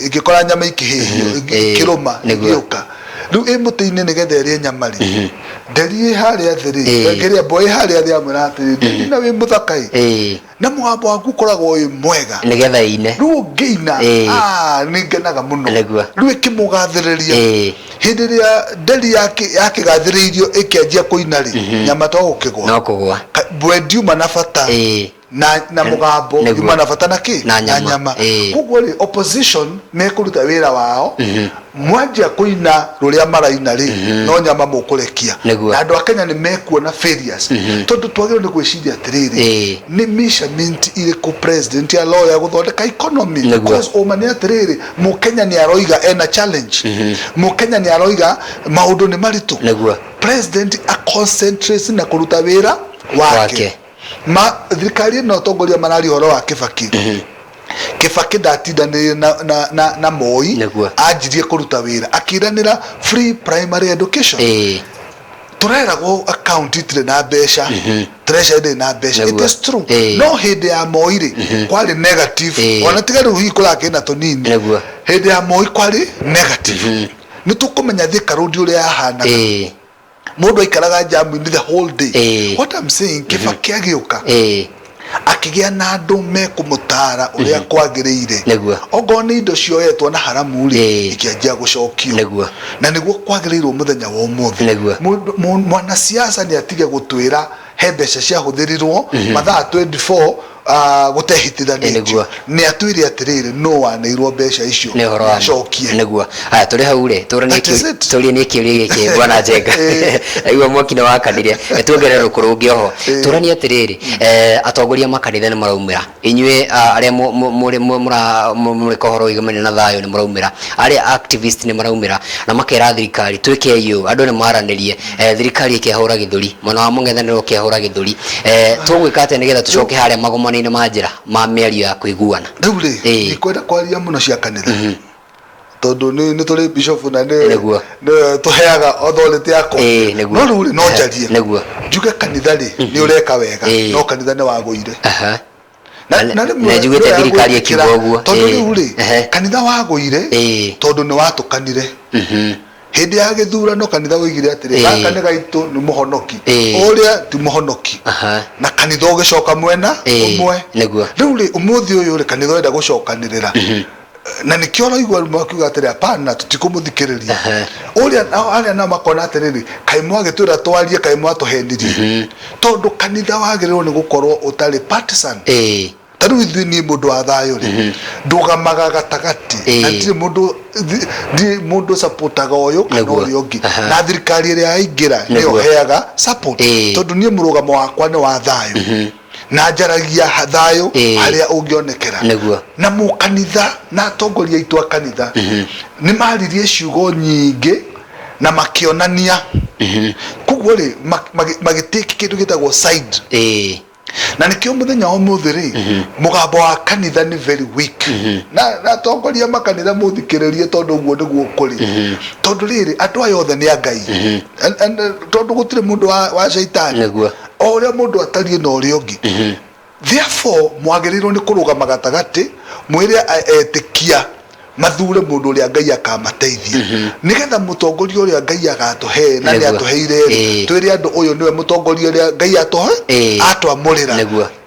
ikikora nyama ikihihio kiruma igioka riu imutini nigetha iri nyama ri Nderi hari athiri ngeria Boy hari athia muratiri na wi muthakai na mwabo waku koragwo wi mwega nigetha ine riu ngeina ningenaga muno riu ikimugathiriria hindi ria Nderi yake gathiririo ikianjia kuina ri nyama to gukigwa no kugwa bwendiuma na bata na mugambo yuma na bata na ki na nyama kugwo ri opposition mekuruta wira wao mwanjia kuina ruria maraina ri no nyama mukurekia na andu a Kenya ni mekuona failures tondu twagirwo ni gwiciria atiriri ni measurement iri ku president ya lawyer guthondeka economy because omani atiriri mu Kenya ni aroiga ena challenge mu Kenya ni aroiga maundu ni maritu president a concentrate na kuruta wira wake thirikari no tongoria marari horo wa Kibaki ndatindanire na Moi anjirie kuruta wira akiranira free primary education tureragwo account itire na besha treasury na besha it is true no hindi ya Moi ri kwari negative ona tigaru hikura kina tonini hindi ya Moi kwari negative ni tukumenya thika rodi uri yahana mundu aikaraga jamu the whole day what I'm saying Kibaki agiuka akigia na andu mekumutara uria kwagiriire ogo ni indo cioyetwo na haramu ri ikianjia gucokio na niguo kwagiriirwo muthenya wa umuthi mwana siasa ni atige gutwira he mbeca cia huthirirwo mathaa 24 gutehitithanitio ni atwire atiriri no wanairwo mbeca icio ni horo acokie niguo aya turi hau ri turi ni kiuria giki bwana Njenga aigua mwaki na wakanire tuongerera rukurungi oho turani atiriri atongoria makanitha ni maraumira inywe aria muri kohoro igamene na thayo ni maraumira aria activist ni maraumira na makera thirikari twike iyo andu ni maranirie thirikari ikihura githuri mwana wa mung'ethaniro ukihura githuri tugwikate nigetha tucoke haria magoma ni majira ma miario ya kuiguana riu ri ikwenda kwaria muno cia kanitha tondu ni turi bishop na ni tuheaga authority yako no riu ri no njarie njuge kanitha ri ni ureka wega no kanitha ni waguire na njugite thirikari ikiuga uguo tondu riu ri kanitha waguire tondu ni watukanire hindi ya githurano kanitha wigire atiri gaka ni gaitu ni muhonoki uria ti muhonoki na kanitha ugicoka mwena umwe riu ri umuthi uyu ri kanitha enda gucokanirira na nikio roigwa mwakiuga atiri apana tutikumuthikiriria uria aria na makona atiri kaimwa agitwira twarie kaimwa tuhenirie tondu kanitha wagirirwo ni gukorwo utari partisan taru ithui ni mundu wa thayo ri ndugamaga gatagati na ndi mundu supportaga oyo kana oyo ungi na thirikari iri aingira ni oheaga support tondu ni murugamo wakwa ni wa thayo na njaragia thayo haria ungionekera na mukanitha na atongoria itu a kanitha ni maririe ciugo nyingi na makionania kuguo ri magitiki kindu gitagwo side na nikio muthenya o muthiri mugambo wa kanitha ni very weak na atongoria makanitha muthikiririe tondu guo niguo kuri tondu riri andu ayo othe ni angai tondu gutire mundu wa shaitani o uria mundu atarie na uria ungi therefore mwagirirwo ni kurugama gatagati mwire etikia mathure mundu uria ngai akamateithia nigetha mutongoria uria ngai agatuhe na ni atuheire twire andu uyu niwe mutongoria uria ngai atuhe atwamurira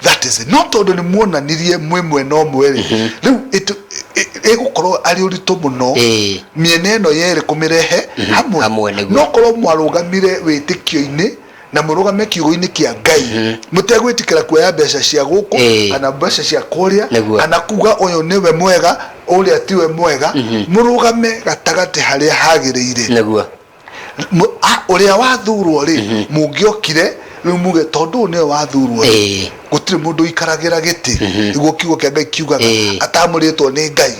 that is it not tondu ni muonanirie mwemwe no mwere riu igukorwo ari uritu muno miene eno yeri kumirehe hamwe no korwo mwarugamire witikio-ini na murugame kiugo-ini kia ngai mutegwitikira kuoya mbeca cia guku kana mbeca cia kuria kana kuga uyu niwe mwega uria tiwe mwega murugame gatagati haria hagiriire uria wathurwo ri mungiokire riu muge tondu niwe wathurwo gutire mundu ikaragira giti iguo kiugo kia ngai kiugaga atamuritwo ni ngai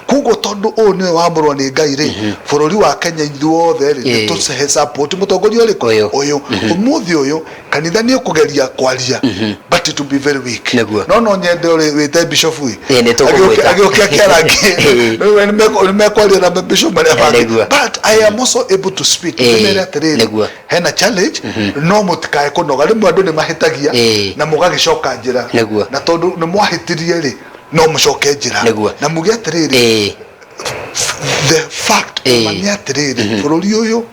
kugo tondu uyu niwe wamurwo ni ngai ri bururi wa Kenya ithuothe ri tusehe support mutongoria uri uyu umuthi uyu kanitha ni ukugeria kwaria but to be very weak no nyende uri wite bishop wi agiokia kiarangi ni mekwaria na bishop maria bangi but I am also able to speak nimere atiriri hena challenge no mutikae kunoga rimwe andu ni mahitagia na mugagicoka njira na tondu ni mwahitirie ri no mucoke njira na muge atiriri the fact mani atiriri bururi uyu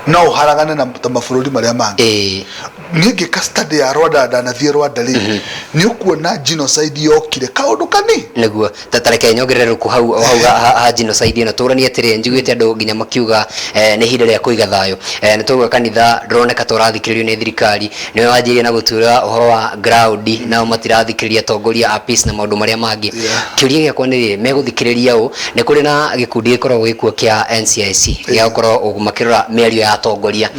no haragane na mabũrũri maria mangi ningi ka study ya Rwanda ndanathie Rwanda ri ni ukuona genocide yokire kaundu kani niguo tatareke nyongerere ku hau ha genocide no turani atire njiguite andu nginya makiuga ni hinde ria kuiga thayo ni tuguo kanitha ndroneka turathikiririo ni thirikari ni wanjirie na gutura uhoro wa ground na matirathikiriria tongoria a peace na maundu maria mangi kiuria giakwa ni meguthikiriria u ni kuri na gikundi gikoragwo gikuo kia NCIC giakorwo makirora mĩario ya atongoria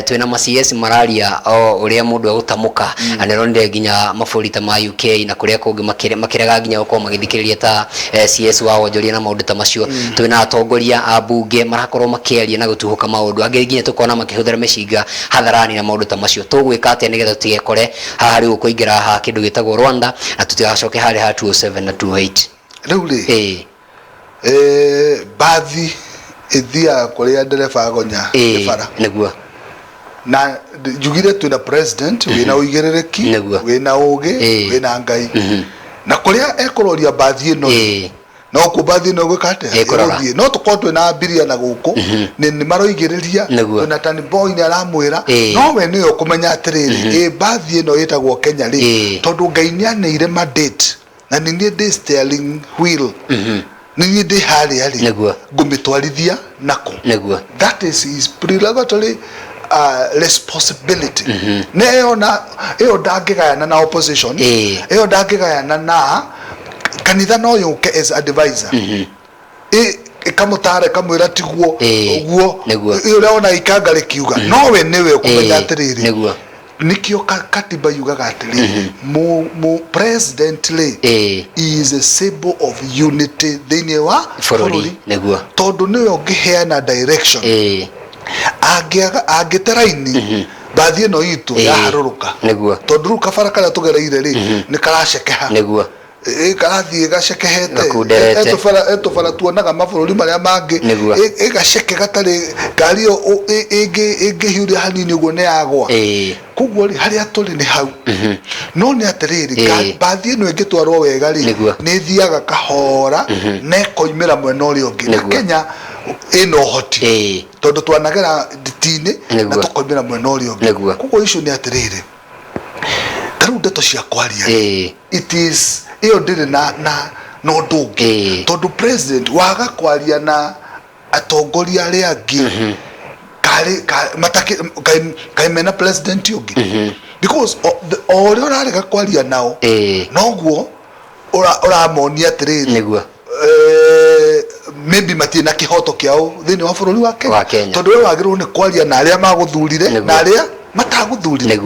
twina ma CS mararia uria mundu agutamuka anironde nginya mabũrũri ta ma UK na kuria kungi makirega nginya gukorwo magithikiriria ta CS wa wonjoria na maundu ta macio twina atongoria a bunge marakorwo makiaria na gutuhuka maundu angi nginya tukona makihuthira mecinga hatharani na maundu ta macio tugwika atia nigetha tutigekore haha riu kuingira ha kindu gitagwo Rwanda na tutigacoke hari ha 207 na 28 riu ri bathi ithia kuria ndereba agonya bara niguo na jugire twina president wina uigirereki wina ugi wina ngai na kuria ekororia bathi ino no ku bathi no gwikate iguthie no tukotwe na biria na guku ni maroigiriria na tani boy ni aramwira no we ni ukumenya atiriri bathi ino yetagwo Kenya ri tondu ngai ni aneire mandate na ni ndi steering wheel ni ndi hari ali ngumitwarithia nako that is his prerogative responsibility eo ndangigayana na opposition eo ndangigayana na kanitha no yuke as advisor kamutare kamwira tiguo uguo ule ona ikangari kiuga no we niwe kumenya atiriri nikio katiba yugaga atiriri mu presidently is a symbol of unity thini wa bururi tondu niwe ungiheana direction agiteraini bathie no itu ya haruruka tondu ruka faraka tugereire ri ni karashekeha karathie gacekehete etufara tuonaga mabũrũri maria mangi igaceke gatari ngario ingihiuria hanini uguo ni yagwa kuguo ri haria turi ni hau no ni atiriri bathie no ingitwarwo wega ri ni thiaga kahora ne koimira mwena uria ungi na Kenya ino hoti tondu twanagera ditini na tukoimira mwena uria ungi kuguo icio ni atiriri taru ndeto cia kwaria it is iyo ndiri na no ndungi tondu president waga kwaria na atongoria aria angi kari mataki kaimena president yungi because all your arega kwaria nao noguo ora monia trade niguo maybe matina kihoto kiao thini wa bururi wa Kenya tondu we wagirwo ni kwaria na aria maguthurire na aria mataguthurire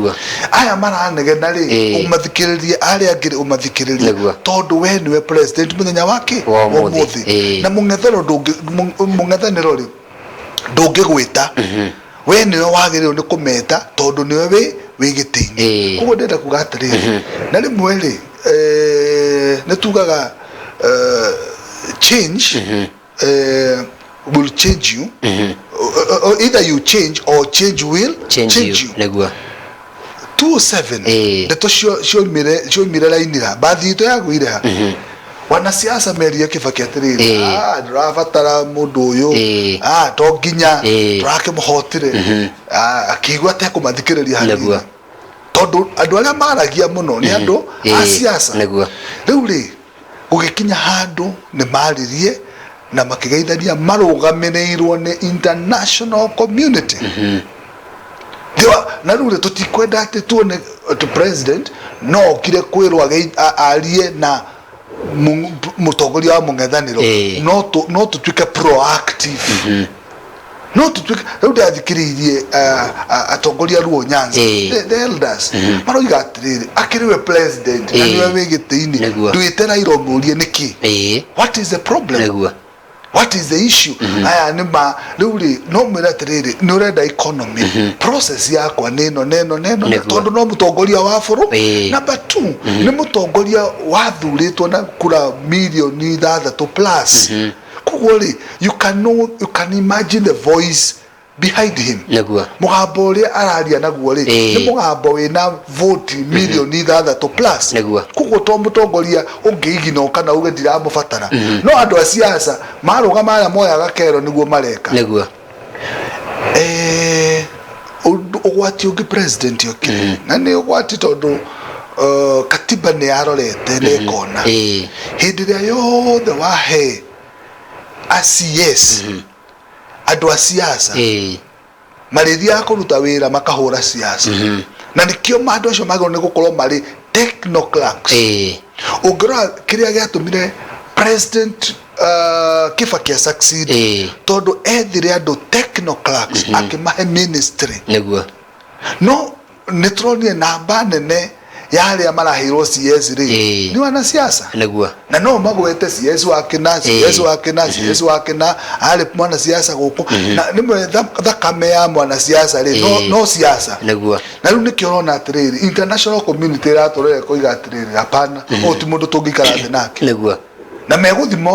aya maranegena ri umathikiririe aria ngiri umathikiririe tondu we niwe president muthenya wake umuthi na mungethaniro ri ndungigwita we niwe wagirwo ni kumeta tondu niwe wi gitini kugo ndenda kuga atiriri na rimwe ri netugaga change will change you either you change or change will change you negua 27 ndeto cio mire lainira bathi ito yaguire ha wanasiasa meria Kibaki atiriri ndirabatara mundu uyu to nginya turake muhotire akigwa te kumathikiriria negua tondu andu aria maragia muno ni andu a siasa negua riu ri gugikinya handu ni maririe na makigeithania marugamirirwo ni international community na riu tutikwenda ati tuone president no kire kwirwo arie na mutongoria wa mungethaniro no tutuike proactive no tutuike riu ndathikiririe atongoria ruo Nyanza the elders maroiga atiriri akiriwe president na niwe wigitini nduitera iromurie niki what is the problem what is the issue aya nima riu no mwira atiriri ni urenda economy process yakwa neno tondu no mutongoria wa buru number 2 ni mutongoria wathuritwo na kura milioni 3 plus kugori you can imagine the voice behind him mugambo uria araria naguo ri ni mugambo wina vote milioni 3 plus kugo to mutongoria ungiigino kana uge ndiramubatara no andu a siasa maruga mara moya gakero niguo mareka ugwati ungi president yokire na ni ugwati tondu katiba ni arorete ni kona hindi ria yothe wahe andu a siasa mariria kuruta wira makahura siasa na nikio mandu acio magoro ni gukorwo mari technocrats ugira kiria giatumire president Kibaki succeed tondu ethire andu technocrats akimahe ministry no nitronie namba nene yale marahirwo CS ri ni wana siasa na no magwete CS wake na ale mwana siasa guku na nimwe thakame ya mwana siasa ri no siasa na riu nikiorona atiriri international community ratorere koiga atiriri hapana oti mundu tungikara thi nake na meguthima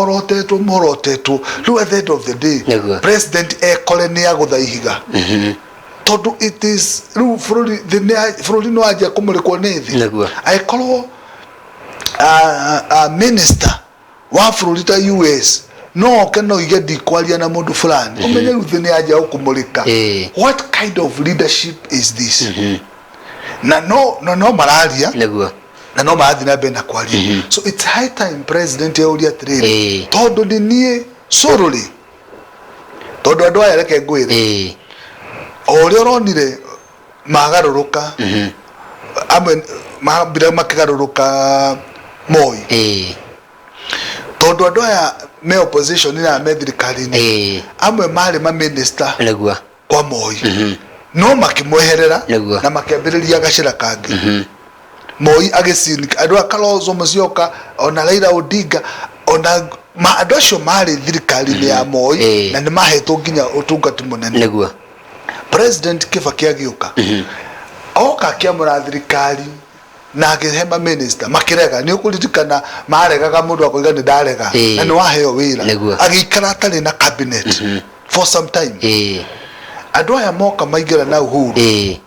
morotetwo riu at the end of the day president ekole ni aguthaihiga tondu it is ru fruri no aje kumurikwo nethi aikorwo minister wa fruri ta US no keno igedi kwalia na mundu fulani umenye ruthi ni aje kumurika what kind of leadership is this na no mararia na no maathi na bena kwalia so it's high time president euria trade tondu ni soroli tondu andu aya reke ngwire ori oronire magaruruka amwe mabira makigaruruka Moi tondu andu aya me opposition na me thirikari ni amwe mari ma minister kwa Moi no makimweherera na makiambiriria gacira kangi Moi agisinika andu akalozo mucioka ona Raila Odinga ona ma andu acio mari thirikari ya Moi na ni mahetwo nginya utungati munene president Kibaki agiuka oka kiamura thirikari na agihema minister makirega ni ukuritikana maregaga mundu akoiga ni ndarega na ni waheo wira agikara atari na cabinet for some time andu aya moka maigira na uhuru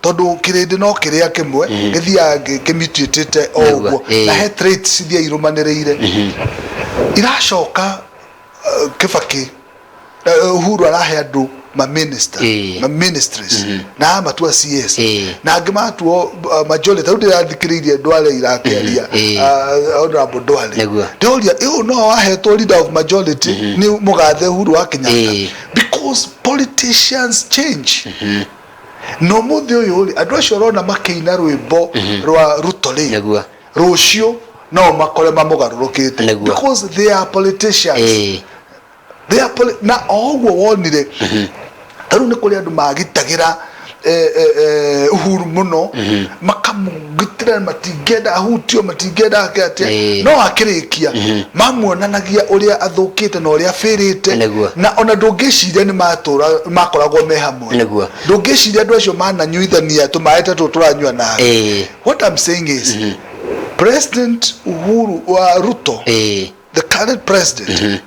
tondu kirindi no kiria kimwe githia kimititite ogwo na he traits thia irumaniriire iracoka Kibaki uhuru arahe andu ma minister ma ministries na matua CS na angimatuo majority ndo yathikiririe ndwale irakeria honorable Ndwale ndoria iyo no ahetwo leader of majority ni mugathe Uhuru wa Kenyatta because politicians change no muthi uyu ri andu acio rona makeina rwimbo rwa Ruto ri rucio no makore mamugarurukite because they are politicians they are na ogwo wonire taru ni kuri andu magitagira uhuru muno makamugitira matingenda ahutio matingenda akate no akirikia mamuonanagia uria athukite na uria firite na ona ndungiciria ni matura makoragwo me hamwe ndungiciria andu acio mananyuithania tumaete turanyua na what I'm saying is President Uhuru wa Ruto the current president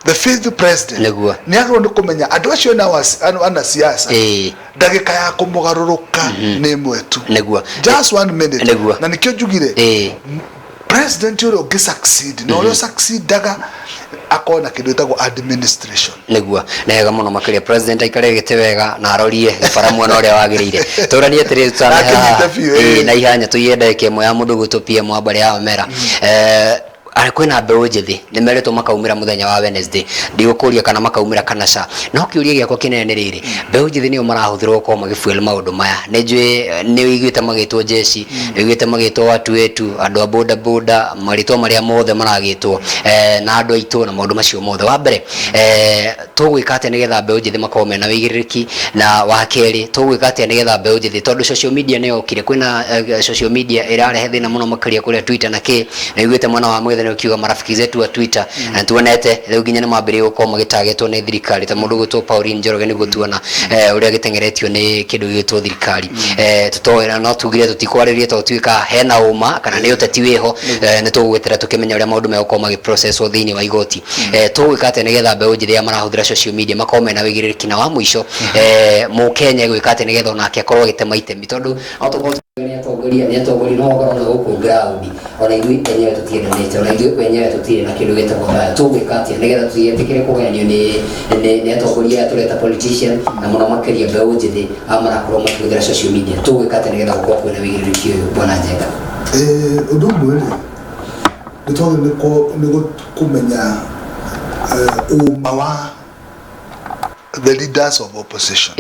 the fifth president ni agro kumenya andu acio na ana siasa ndagika ya kumugaruruka ni mwetu just 1 minute na nikio njugire president uri ungi succeed no uri succeed daga akona kindu itagwo administration nega muno makiria president aikare gite wega na arorie bara mwana uria wagirire turanie tiri tutana na ihanya tuyende kemo ya mundu gutupie mwabari ya mera kwina mbeu njithi nimeretwo makaumira muthenya wa Wednesday ndigukuria kana makaumira kana ca no kiuria giakwa kinene riri mbeu njithi nio marahuthirwo ko magifuel maundu maya ninjui ni wiguite magitwo jeshi wiguite magitwo watu wetu andu a boda boda maritwa maria mothe maragitwo na andu aitu na maundu macio mothe wa mbere tugwikate nigetha mbeu njithi makome na wigiririki na wa keri tugwikate nigetha mbeu njithi tondu social media niyo kire kwina social media irarehe thina muno makiria kuria Twitter na ki na wiguite mwana wa mwethe ukiuga marafiki zetu wa Twitter na tuonete riu nginya ni mambire guko magitagetwo ni thirikari ta mundu gutwo Pauline Njoroge ni gutuona uria gitengeretio ni kindu gitwo thirikari tutoera no tugire tutikwaririe to tuika hena uma kana ni uteti wiho ni tugwetera tukimenya uria maundu megoko magiprocesswo thiini wa igoti tugwikate nigetha mbeu njithi ya marahuthira social media makome na wigiririki na wa muico mu Kenya gwikate nigetha onake akorwo gitema itemi tondu autobot ni atongoria no gorona guku ground ona igui enyewe tutiendanite ona igui kwenyewe tutire na kindu gitagwo tugwikate nigetha tuyetikire kuganio ni atongoria tureta politician na muno makiria mbeu njithi amarakorwo makihuthira social media tugwikate nigetha gukorwo kwina wigiririki uyu bwana Njenga undu umwe ni kumenya uma wa the leaders of opposition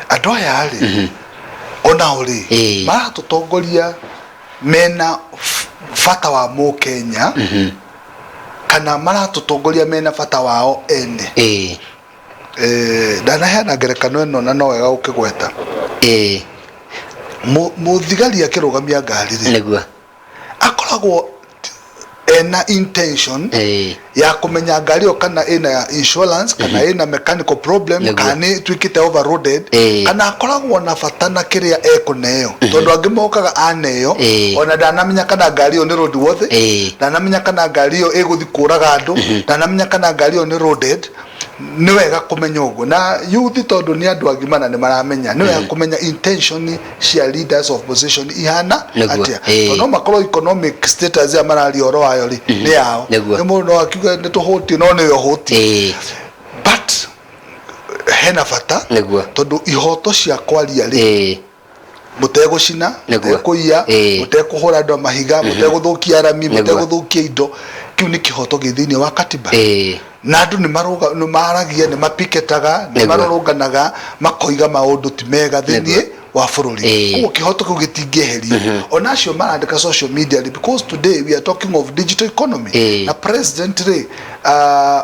andu aya ri ona uri maratutongoria mena fata wa mu Kenya kana maratutongoria mena fata wao ene dana hena ngerekano eno na no wega ukigweta muthigari akirugamia ngari ri akoragwo ena intention ya kumenya ngari o kana ina insurance kana ina mechanical problem kana twikite overloaded kana akoragwo na fatana kiria ekuneo tondu angimokaga aneyo ona ndanamenya kana ngari o ni roadworthy ndanamenya kana ngari o iguthikuraga andu ndanamenya kana ngari o ni loaded ni wega kumenya ugo na youth tondu ni andu agimana ni maramenya ni wega kumenya intention cia leaders of opposition ihana atia no makoro economic status ya marari oro ayo ri ni yao ni mundu akiuga ni tuhoti no ni yo hoti but hena fata tondu ihoto cia kwaria ri mutegucina mutekuia mutekuhura andu mahiga muteguthukia arami muteguthukia indo kiu ni kihoto githini wa katiba na andu ni maragia ni mapiketaga ni maroronganaga makoiga maundu ti mega thini wa bururi kuo kihoto kiu gitingieherio onacio marandika social media because today we are talking of digital economy na president ri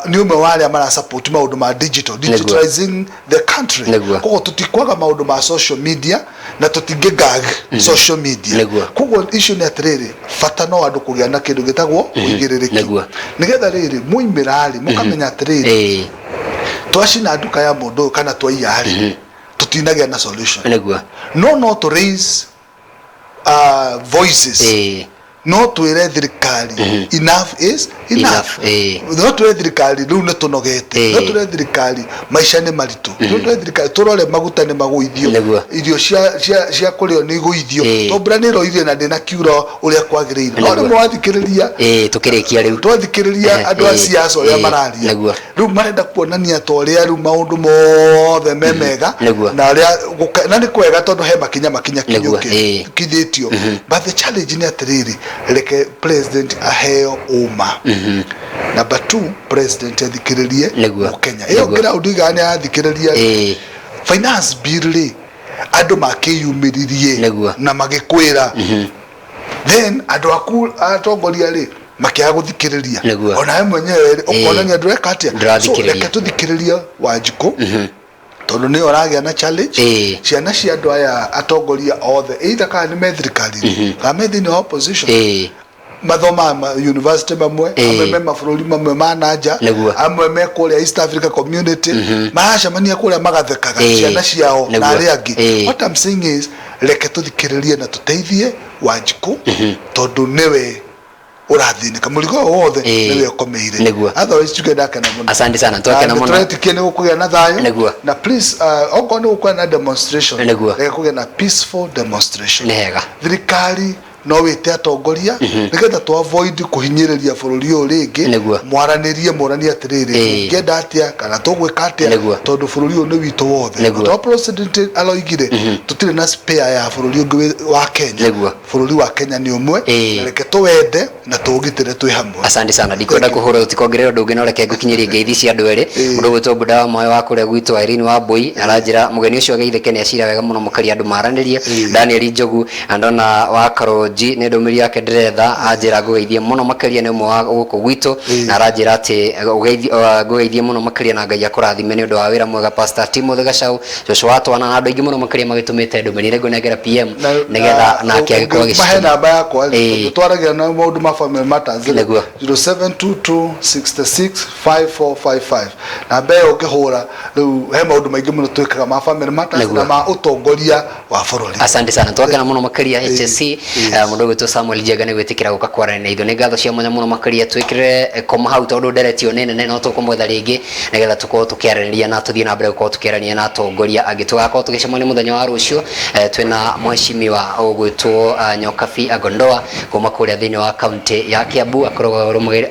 ni umwe wale amara support maundu ma digitalizing the country kuo tutikwaga maundu ma social media na tutingegag social media kuo issue ni atiriri fatano andu kugia na kindu gitagwo kuigiririki nigetha riri muimirari mukamenya atiriri twashina nduka ya mundu kana twaiyari tutinagia na solution no to raise voices no twire thirikari enough is enough no twire thirikari riu netunogete no twire thirikari maisha ni maritu no twire thirikari turore maguta ni maguithio irio cia kurio ni guithio to brani roithio na ndina kiuro uria kwagirire no ni mwathikiriria tukirikia riu twathikiriria andu a siasa uria mararia riu marenda kuonania to uria riu maundu mothe memega na uria na ni kwega tondu he makinya kinyuke kithitio but the challenge ni atiriri leke president aheo uma number 2 president athikiririe Kenya iyo ground igane athikiriria finance bill ri andu makiyumiririe na magikwira then andu aku atongoria ri makiaga guthikiriria ona mwenyewe ukonania ndureka atia so reke tuthikiriria Wanjiku tondu ni oragia na challenge ciana cia andu aya atongoria othe either kana ni methirikari kana methini opposition mathoma university mamwe amwe mabũrũri mamwe ma nanja amwe me kũrĩa East Africa community maracemania kũrĩa magathekaga ciana ciao na arĩa angĩ. What I'm saying is reke tuthikiririe na tuteithie Wanjiku tondu niwe urathinika mũrigo wothe niwe ukomeire otherwise tugenda na mũno. Asante sana twake na mũno tũretikie nĩ gũkũgĩa na thayũ na please okorwo nĩ gũkũgĩa na demonstration reke kũgĩa na peaceful demonstration. Thirikari no wite atongoria nigetha to avoid kuhinyiriria bururi uyu ringi mwaranirie morania atiriri ngenda atia kana tugwika atia tondu bururi uyu ni witu wothe to president aloigire tutire na spare ya bururi ungi wa Kenya. Bururi wa Kenya ni umwe reke tuwende na tugitire twi hamwe. Asante sana ndikwenda kuhura utikongerera ndungi no reke gukinyiria ngeithi cia andu eri mundu gwitwo buda moyo wa kuria gwitu Irene wa Boi aranjira mugeni ucio geithike ni acira wega muno mukari andu maranirie Daniel Njogu andona wa Karo ne ndomiri yake ndiretha anjira gugeithie muno makaria ni mwe wa guku gwitu na aranjira ati gugeithie muno makaria na Ngai akurathime ni undu wa wira mwega Pastor Timothy Gacau Joshua twana na andu aingi muno makaria magitumite ndomiri ngo negera PM nigetha nake agikorwo giciko mahe namba yakwa twaragira na maundu ma family matters 0722665455 na be ukihura riu he maundu maingi muno twikaga ma family matters na ma utongoria wa bururi. Asante sana twake na muno makaria HSC mundu gwitwo Samuel Jega ni gwitikira guka kwarana na itho ni ngatho cia mwanya muno makaria twikire koma hau tondu nderetio nene no tukumwetha ringi nigetha tukorwo tukiaraniria na tuthie na mbere gukorwo tukiarania na atongoria angi tugakorwo tugicemania muthenya wa rucio twina mheshimiwa ugwitwo Nyokabi Agondoa kuma kuria thiini wa county ya Kiambu akorwo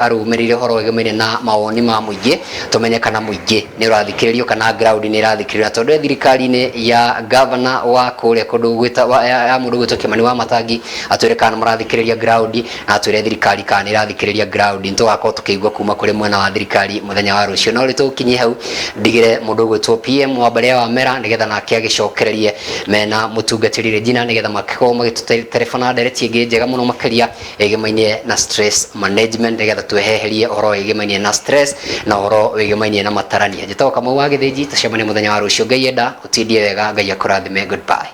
arumirire horo wegemeire na mawoni ma muingi tumenye kana muingi ni urathikiririo kana ground ni irathikiririo tondu thirikari ni ya governor wa kuria kundu gwita ya mundu gwitwo Kimani wa Matangi atwire kana murathikiriria ground na atwire thirikari kana irathikiriria ground ntugakorwo tukiigua kuma kuri mwena wa thirikari muthenya wa rucio no ritukinye hau ndigire mundu gwitwo PM wa Baria wa Mera nigetha nake agicokererie mena mutungatirire jina nigetha makikorwo magitutelefona ndereti ingi njega muno makaria egemainie na stress management nigetha tweheherie horo egemainie na stress na horo egemainie na matarania njitao kama wagithiji tacemania muthenya wa rucio Ngai enda utindie wega Ngai akurathime. Goodbye.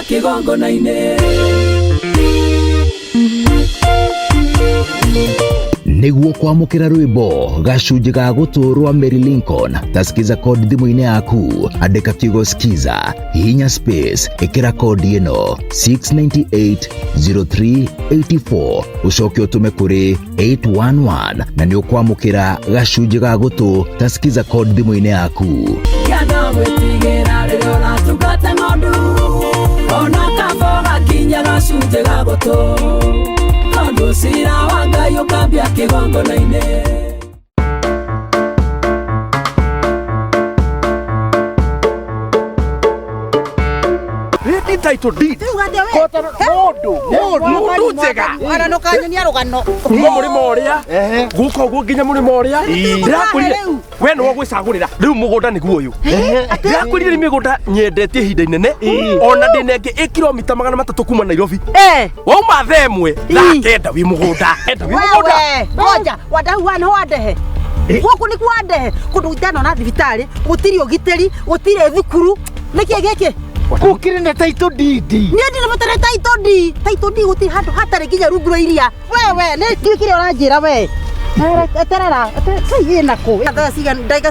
Kigongo na ine niguo kwamukira rwimbo gacunji ga guturwa Mary Lincoln tasikiza code thimu-ini yaku andika kiugo skiza hinya space ikira code ino 6980384 ucoke utume kuri 811 na ni ukwamukira gacunji ga gutu tasikiza code thimu-ini yaku yana wetigera rero la tugata ngondu ona kaboga kinya gacunji ga gutu tondu cira wa Ngai ukambia kigongo na ine title deed kota mundu njega ara no kanyania rugano muri moria guko gu nginya muri moria ndirakurire we no gwicagurira riu mugunda niguo uyu ndirakurire migunda nyendetie hinda inene ona ndinenge kilomita 300 kuma Nairobi wauma themwe ndakenda wi mugunda ngoja wadau wana wadehe guku ni kwadehe kundu itano na thibitari gutiri ugiteri gutire thukuru niki giki kukire ne title deed ni ndine mutare title deed guti handu hatare kinya ruguro iria wewe ne kikire uranjira we eterera sai ina ko